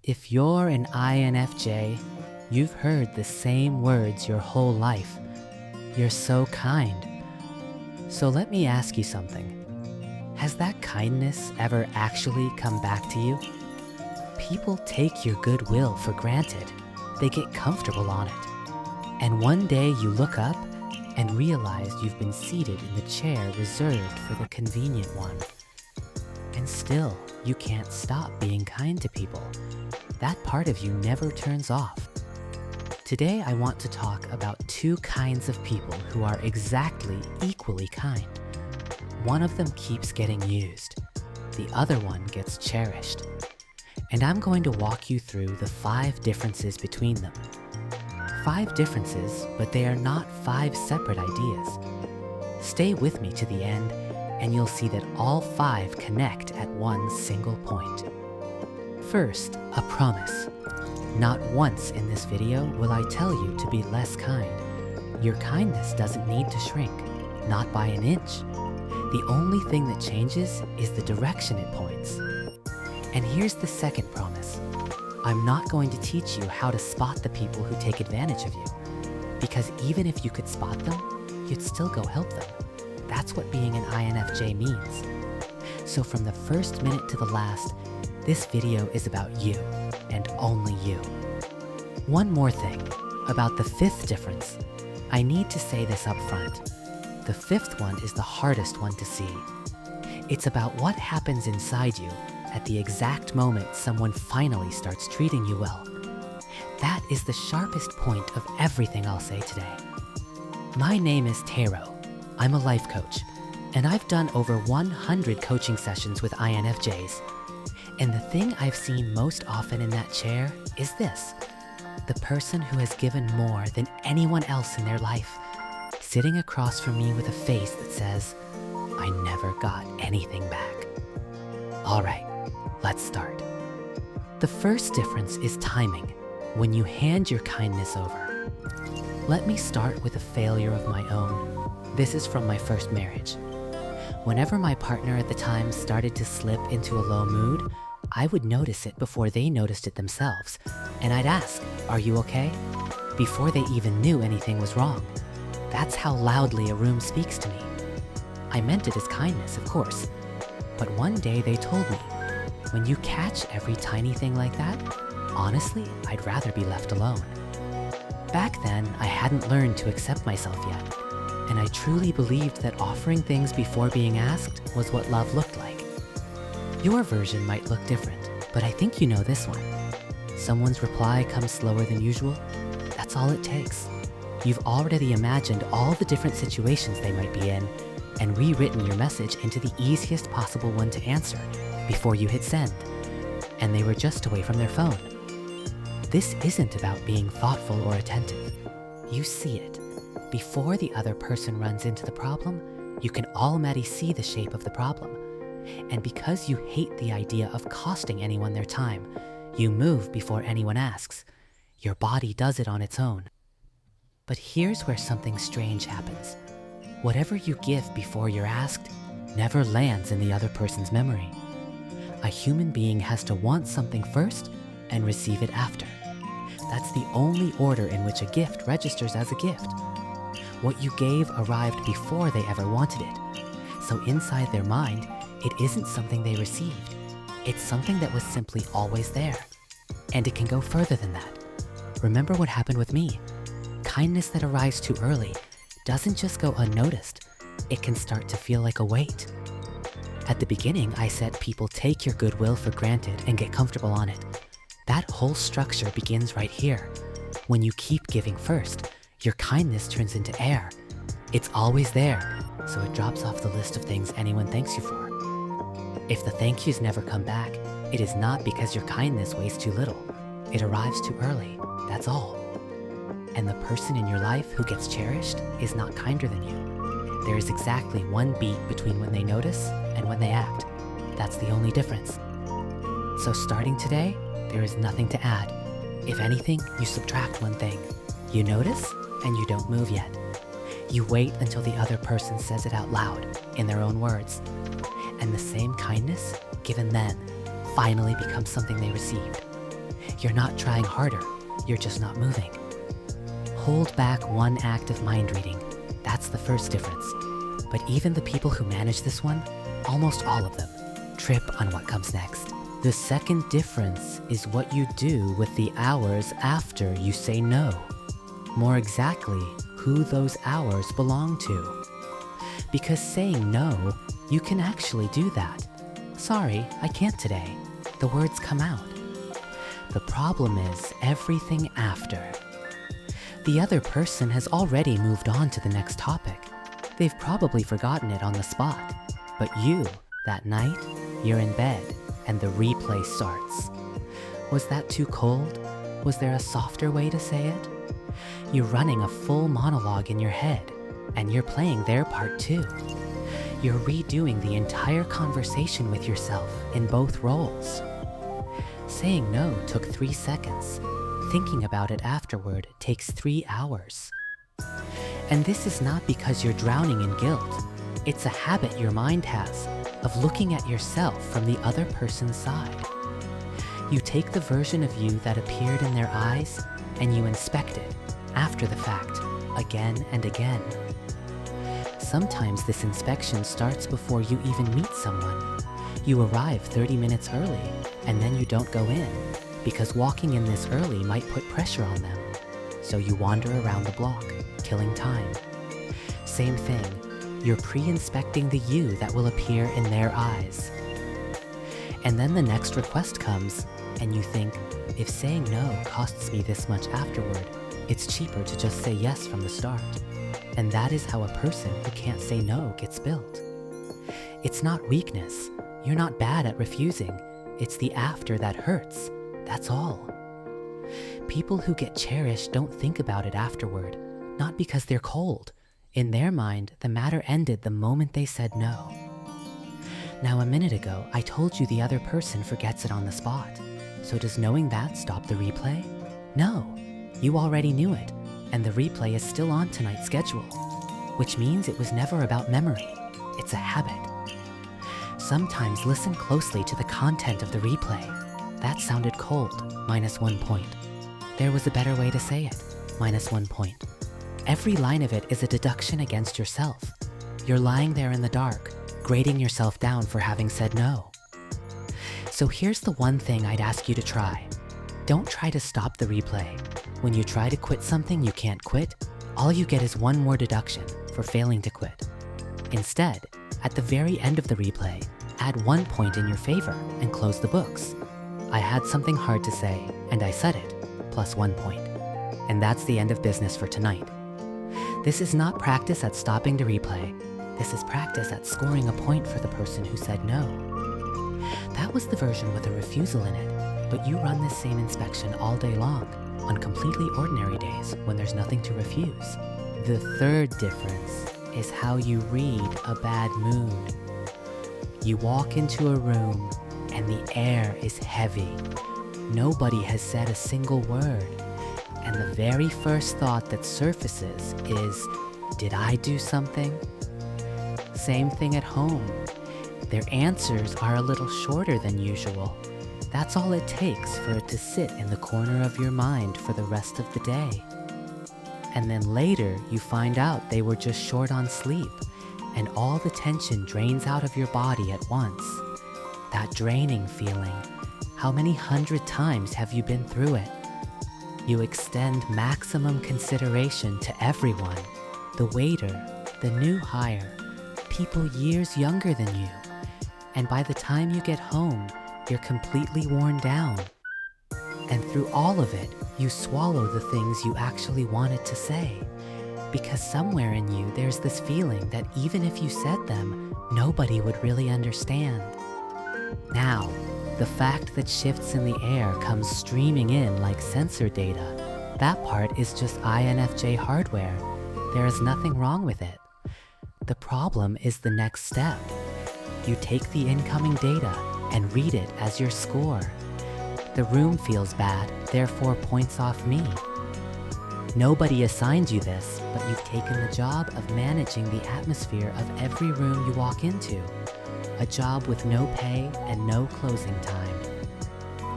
If you're an INFJ, you've heard the same words your whole life. You're so kind. So let me ask you something. Has that kindness ever actually come back to you? People take your goodwill for granted. They get comfortable on it. And one day you look up and realize you've been seated in the chair reserved for the convenient one. And still, you can't stop being kind to people. That part of you never turns off. Today I want to talk about two kinds of people who are exactly equally kind. One of them keeps getting used. The other one gets cherished. And I'm going to walk you through the 5 differences between them. 5 differences, but they are not 5 separate ideas. Stay with me to the end, and you'll see that all 5 connect at one single point. First, a promise. Not once in this video will I tell you to be less kind. Your kindness doesn't need to shrink, not by an inch. The only thing that changes is the direction it points. And here's the second promise. I'm not going to teach you how to spot the people who take advantage of you. Because even if you could spot them, you'd still go help them. That's what being an INFJ means. So from the first minute to the last, this video is about you, and only you. One more thing, about the 5th difference. I need to say this up front. The 5th one is the hardest one to see. It's about what happens inside you at the exact moment someone finally starts treating you well. That is the sharpest point of everything I'll say today. My name is Taro. I'm a life coach, and I've done over 100 coaching sessions with INFJs. And the thing I've seen most often in that chair is this. The person who has given more than anyone else in their life, sitting across from me with a face that says, I never got anything back. All right, let's start. The first difference is timing, when you hand your kindness over. Let me start with a failure of my own. This is from my first marriage. Whenever my partner at the time started to slip into a low mood, I would notice it before they noticed it themselves, and I'd ask, are you okay? Before they even knew anything was wrong. That's how loudly a room speaks to me. I meant it as kindness, of course, but one day they told me, when you catch every tiny thing like that, honestly, I'd rather be left alone. Back then, I hadn't learned to accept myself yet, and I truly believed that offering things before being asked was what love looked like. Your version might look different, but I think you know this one. Someone's reply comes slower than usual. That's all it takes. You've already imagined all the different situations they might be in and rewritten your message into the easiest possible one to answer before you hit send. And they were just away from their phone. This isn't about being thoughtful or attentive. You see it. Before the other person runs into the problem, you can already see the shape of the problem. And because you hate the idea of costing anyone their time, you move before anyone asks. Your body does it on its own. But here's where something strange happens. Whatever you give before you're asked never lands in the other person's memory. A human being has to want something first and receive it after. That's the only order in which a gift registers as a gift. What you gave arrived before they ever wanted it. So inside their mind, it isn't something they received. It's something that was simply always there. And it can go further than that. Remember what happened with me. Kindness that arrives too early doesn't just go unnoticed. It can start to feel like a weight. At the beginning, I said people take your goodwill for granted and get comfortable on it. That whole structure begins right here. When you keep giving first, your kindness turns into air. It's always there, so it drops off the list of things anyone thanks you for. If the thank yous never come back, it is not because your kindness weighs too little. It arrives too early, that's all. And the person in your life who gets cherished is not kinder than you. There is exactly one beat between when they notice and when they act. That's the only difference. So starting today, there is nothing to add. If anything, you subtract one thing. You notice, and you don't move yet. You wait until the other person says it out loud, in their own words. And the same kindness, given then, finally becomes something they received. You're not trying harder, you're just not moving. Hold back one act of mind reading. That's the first difference. But even the people who manage this one, almost all of them, trip on what comes next. The second difference is what you do with the hours after you say no. More exactly, who those hours belong to. Because saying no, you can actually do that. Sorry, I can't today. The words come out. The problem is everything after. The other person has already moved on to the next topic. They've probably forgotten it on the spot. But you, that night, you're in bed, and the replay starts. Was that too cold? Was there a softer way to say it? You're running a full monologue in your head, and you're playing their part too. You're redoing the entire conversation with yourself in both roles. Saying no took 3 seconds. Thinking about it afterward takes 3 hours. And this is not because you're drowning in guilt. It's a habit your mind has of looking at yourself from the other person's side. You take the version of you that appeared in their eyes and you inspect it after the fact, again and again. Sometimes this inspection starts before you even meet someone. You arrive 30 minutes early and then you don't go in because walking in this early might put pressure on them. So you wander around the block, killing time. Same thing, you're pre-inspecting the you that will appear in their eyes. And then the next request comes and you think, if saying no costs me this much afterward, it's cheaper to just say yes from the start. And that is how a person who can't say no gets built. It's not weakness. You're not bad at refusing. It's the after that hurts. That's all. People who get cherished don't think about it afterward, not because they're cold. In their mind, the matter ended the moment they said no. Now, a minute ago, I told you the other person forgets it on the spot. So does knowing that stop the replay? No, you already knew it, and the replay is still on tonight's schedule, which means it was never about memory. It's a habit. Sometimes listen closely to the content of the replay. That sounded cold, -1 point. There was a better way to say it, -1 point. Every line of it is a deduction against yourself. You're lying there in the dark, grading yourself down for having said no. So here's the one thing I'd ask you to try. Don't try to stop the replay. When you try to quit something you can't quit, all you get is one more deduction for failing to quit. Instead, at the very end of the replay, add 1 point in your favor and close the books. I had something hard to say, and I said it, +1 point. And that's the end of business for tonight. This is not practice at stopping the replay. This is practice at scoring a point for the person who said no. That was the version with a refusal in it, but you run this same inspection all day long, on completely ordinary days when there's nothing to refuse. The third difference is how you read a bad mood. You walk into a room and the air is heavy. Nobody has said a single word. And the very first thought that surfaces is, did I do something? Same thing at home. Their answers are a little shorter than usual. That's all it takes for it to sit in the corner of your mind for the rest of the day. And then later, you find out they were just short on sleep, and all the tension drains out of your body at once. That draining feeling, how many 100 times have you been through it? You extend maximum consideration to everyone, the waiter, the new hire, people years younger than you. And by the time you get home, you're completely worn down. And through all of it, you swallow the things you actually wanted to say. Because somewhere in you, there's this feeling that even if you said them, nobody would really understand. Now, the fact that shifts in the air comes streaming in like sensor data, that part is just INFJ hardware. There is nothing wrong with it. The problem is the next step. You take the incoming data and read it as your score. The room feels bad, therefore points off me. Nobody assigned you this, but you've taken the job of managing the atmosphere of every room you walk into. A job with no pay and no closing time.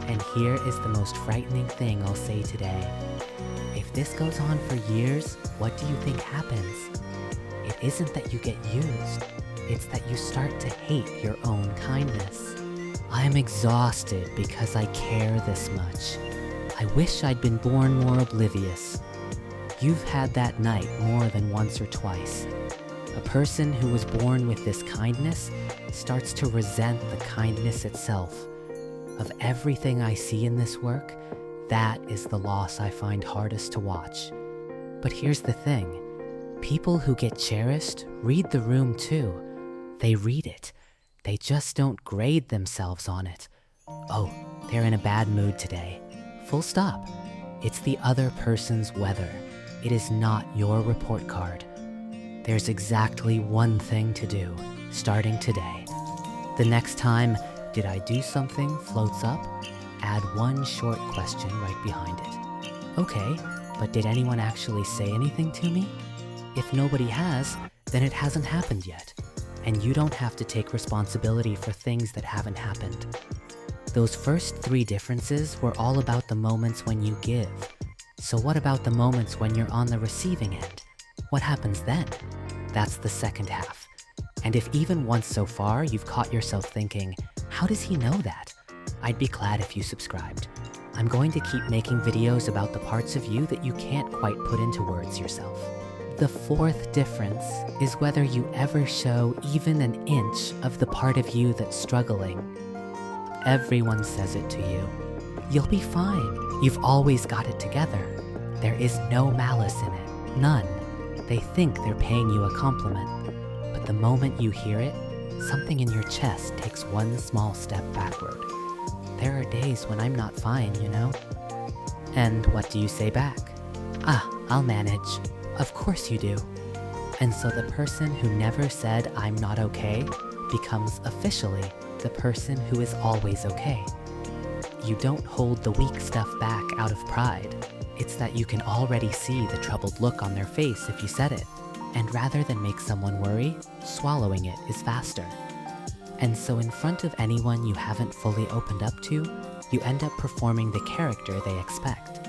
And here is the most frightening thing I'll say today. If this goes on for years, what do you think happens? It isn't that you get used, it's that you start to hate your own kindness. I am exhausted because I care this much. I wish I'd been born more oblivious. You've had that night more than once or twice. A person who was born with this kindness starts to resent the kindness itself. Of everything I see in this work, that is the loss I find hardest to watch. But here's the thing. People who get cherished read the room too. They read it. They just don't grade themselves on it. Oh, they're in a bad mood today. Full stop. It's the other person's weather. It is not your report card. There's exactly one thing to do, starting today. The next time "did I do something" floats up, add one short question right behind it. Okay, but did anyone actually say anything to me? If nobody has, then it hasn't happened yet. And you don't have to take responsibility for things that haven't happened. Those first 3 differences were all about the moments when you give. So what about the moments when you're on the receiving end? What happens then? That's the second half. And if even once so far you've caught yourself thinking, how does he know that? I'd be glad if you subscribed. I'm going to keep making videos about the parts of you that you can't quite put into words yourself. The 4th difference is whether you ever show even an inch of the part of you that's struggling. Everyone says it to you. You'll be fine. You've always got it together. There is no malice in it. None. They think they're paying you a compliment. But the moment you hear it, something in your chest takes one small step backward. There are days when I'm not fine, you know? And what do you say back? I'll manage. Of course you do. And so the person who never said "I'm not okay" becomes officially the person who is always okay. You don't hold the weak stuff back out of pride. It's that you can already see the troubled look on their face if you said it. And rather than make someone worry, swallowing it is faster. And so in front of anyone you haven't fully opened up to, you end up performing the character they expect.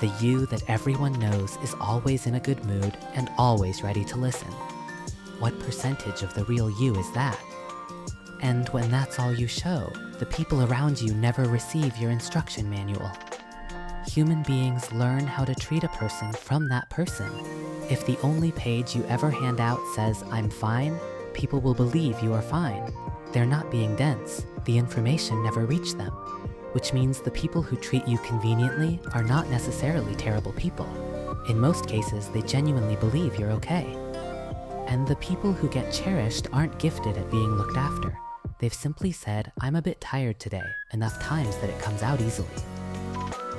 The you that everyone knows is always in a good mood and always ready to listen. What percentage of the real you is that? And when that's all you show, the people around you never receive your instruction manual. Human beings learn how to treat a person from that person. If the only page you ever hand out says "I'm fine," people will believe you are fine. They're not being dense. The information never reached them. Which means the people who treat you conveniently are not necessarily terrible people. In most cases, they genuinely believe you're okay. And the people who get cherished aren't gifted at being looked after. They've simply said, "I'm a bit tired today," enough times that it comes out easily.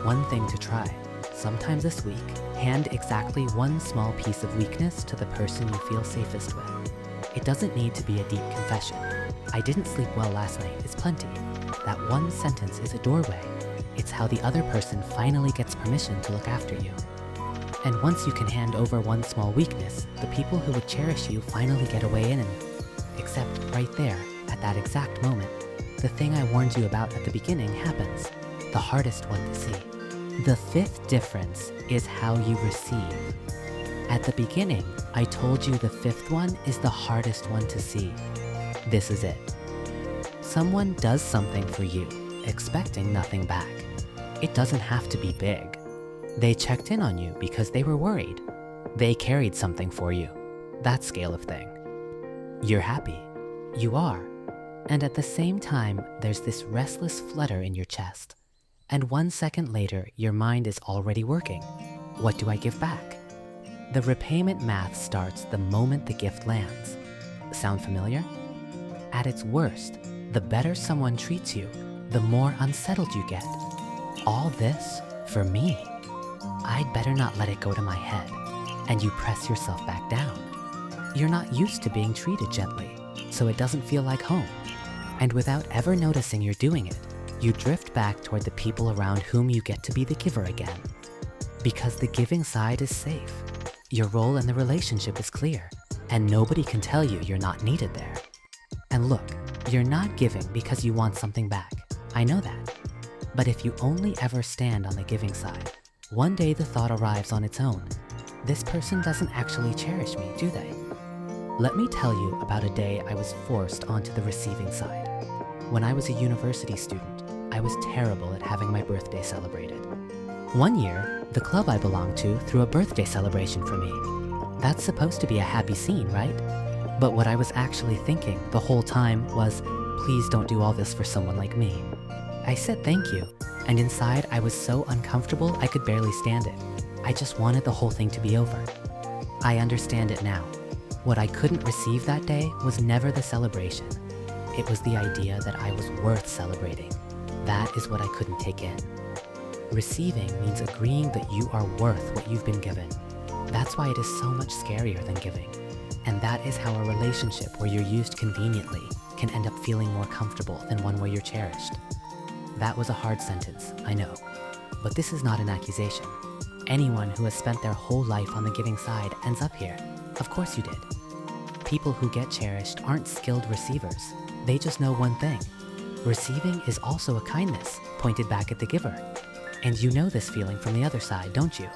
One thing to try. Sometime this week, hand exactly one small piece of weakness to the person you feel safest with. It doesn't need to be a deep confession. "I didn't sleep well last night" is plenty. That one sentence is a doorway. It's how the other person finally gets permission to look after you. And once you can hand over one small weakness, the people who would cherish you finally get a way in. Except right there, at that exact moment, the thing I warned you about at the beginning happens. The hardest one to see. The 5th difference is how you receive. At the beginning, I told you the 5th one is the hardest one to see. This is it. Someone does something for you, expecting nothing back. It doesn't have to be big. They checked in on you because they were worried. They carried something for you. That scale of thing. You're happy. You are. And at the same time, there's this restless flutter in your chest. And 1 second later, your mind is already working. What do I give back? The repayment math starts the moment the gift lands. Sound familiar? At its worst, the better someone treats you, the more unsettled you get. All this for me. I'd better not let it go to my head. And you press yourself back down. You're not used to being treated gently, so it doesn't feel like home. And without ever noticing you're doing it, you drift back toward the people around whom you get to be the giver again. Because the giving side is safe. Your role in the relationship is clear, and nobody can tell you you're not needed there. And look, you're not giving because you want something back. I know that. But if you only ever stand on the giving side, one day the thought arrives on its own. This person doesn't actually cherish me, do they? Let me tell you about a day I was forced onto the receiving side. When I was a university student, I was terrible at having my birthday celebrated. One year, the club I belonged to threw a birthday celebration for me. That's supposed to be a happy scene, right? But what I was actually thinking the whole time was, please don't do all this for someone like me. I said thank you, and inside I was so uncomfortable I could barely stand it. I just wanted the whole thing to be over. I understand it now. What I couldn't receive that day was never the celebration. It was the idea that I was worth celebrating. That is what I couldn't take in. Receiving means agreeing that you are worth what you've been given. That's why it is so much scarier than giving. And that is how a relationship where you're used conveniently can end up feeling more comfortable than one where you're cherished. That was a hard sentence, I know. But this is not an accusation. Anyone who has spent their whole life on the giving side ends up here. Of course you did. People who get cherished aren't skilled receivers. They just know one thing. Receiving is also a kindness pointed back at the giver. And you know this feeling from the other side, don't you?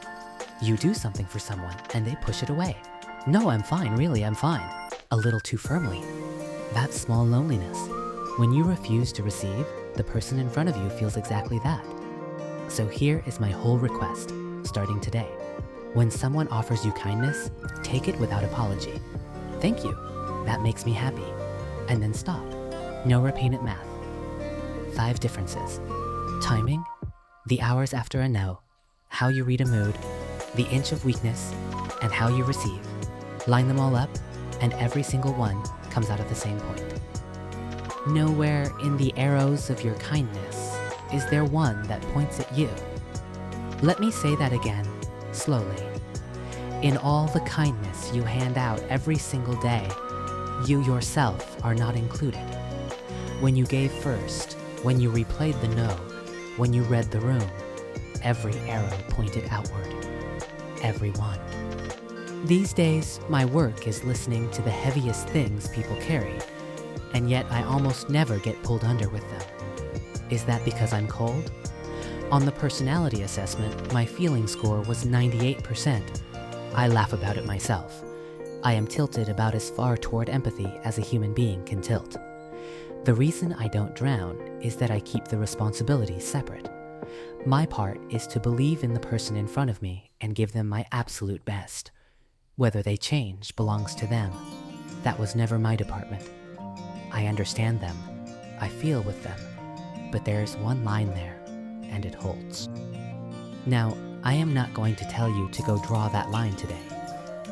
You do something for someone and they push it away. No, I'm fine, really, I'm fine. A little too firmly. That's small loneliness. When you refuse to receive, the person in front of you feels exactly that. So here is my whole request, starting today. When someone offers you kindness, take it without apology. Thank you, that makes me happy. And then stop. No repeat at math. 5 differences. Timing, the hours after a no, how you read a mood, the inch of weakness, and how you receive. Line them all up, and every single one comes out of the same point. Nowhere in the arrows of your kindness is there one that points at you. Let me say that again, slowly. In all the kindness you hand out every single day, you yourself are not included. When you gave first, when you replayed the no, when you read the room, every arrow pointed outward. Every one. These days, my work is listening to the heaviest things people carry, and yet I almost never get pulled under with them. Is that because I'm cold? On the personality assessment, my feeling score was 98%. I laugh about it myself. I am tilted about as far toward empathy as a human being can tilt. The reason I don't drown is that I keep the responsibilities separate. My part is to believe in the person in front of me and give them my absolute best. Whether they change belongs to them. That was never my department. I understand them. I feel with them. But there is one line there, and it holds. Now, I am not going to tell you to go draw that line today.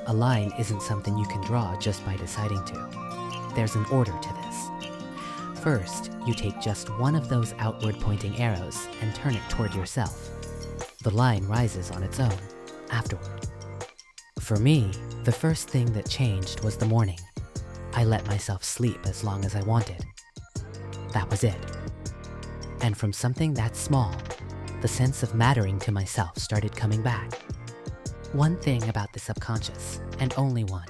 A line isn't something you can draw just by deciding to. There's an order to this. First, you take just one of those outward pointing arrows and turn it toward yourself. The line rises on its own, afterward. For me, the first thing that changed was the morning. I let myself sleep as long as I wanted. That was it. And from something that small, the sense of mattering to myself started coming back. One thing about the subconscious, and only one,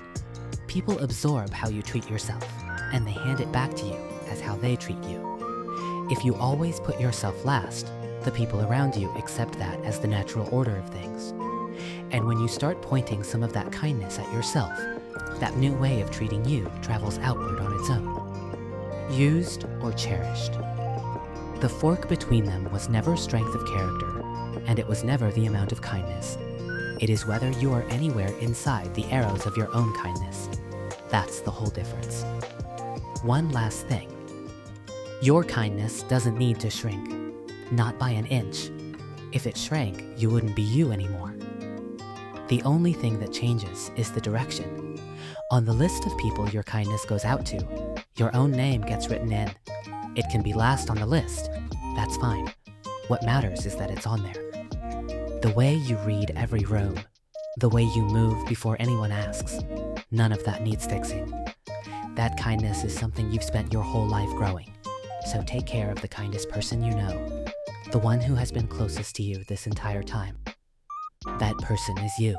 people absorb how you treat yourself, and they hand it back to you as how they treat you. If you always put yourself last, the people around you accept that as the natural order of things. And when you start pointing some of that kindness at yourself, that new way of treating you travels outward on its own. Used or cherished. The fork between them was never strength of character, and it was never the amount of kindness. It is whether you are anywhere inside the arrows of your own kindness. That's the whole difference. One last thing. Your kindness doesn't need to shrink. Not by an inch. If it shrank, you wouldn't be you anymore. The only thing that changes is the direction. On the list of people your kindness goes out to, your own name gets written in. It can be last on the list. That's fine. What matters is that it's on there. The way you read every room, the way you move before anyone asks, none of that needs fixing. That kindness is something you've spent your whole life growing. So take care of the kindest person you know, the one who has been closest to you this entire time. That person is you.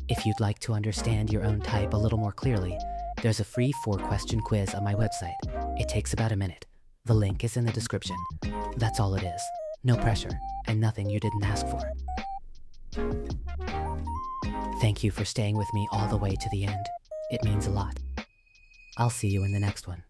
If you'd like to understand your own type a little more clearly, there's a free 4-question quiz on my website. It takes about a minute. The link is in the description. That's all it is. No pressure, and nothing you didn't ask for. Thank you for staying with me all the way to the end. It means a lot. I'll see you in the next one.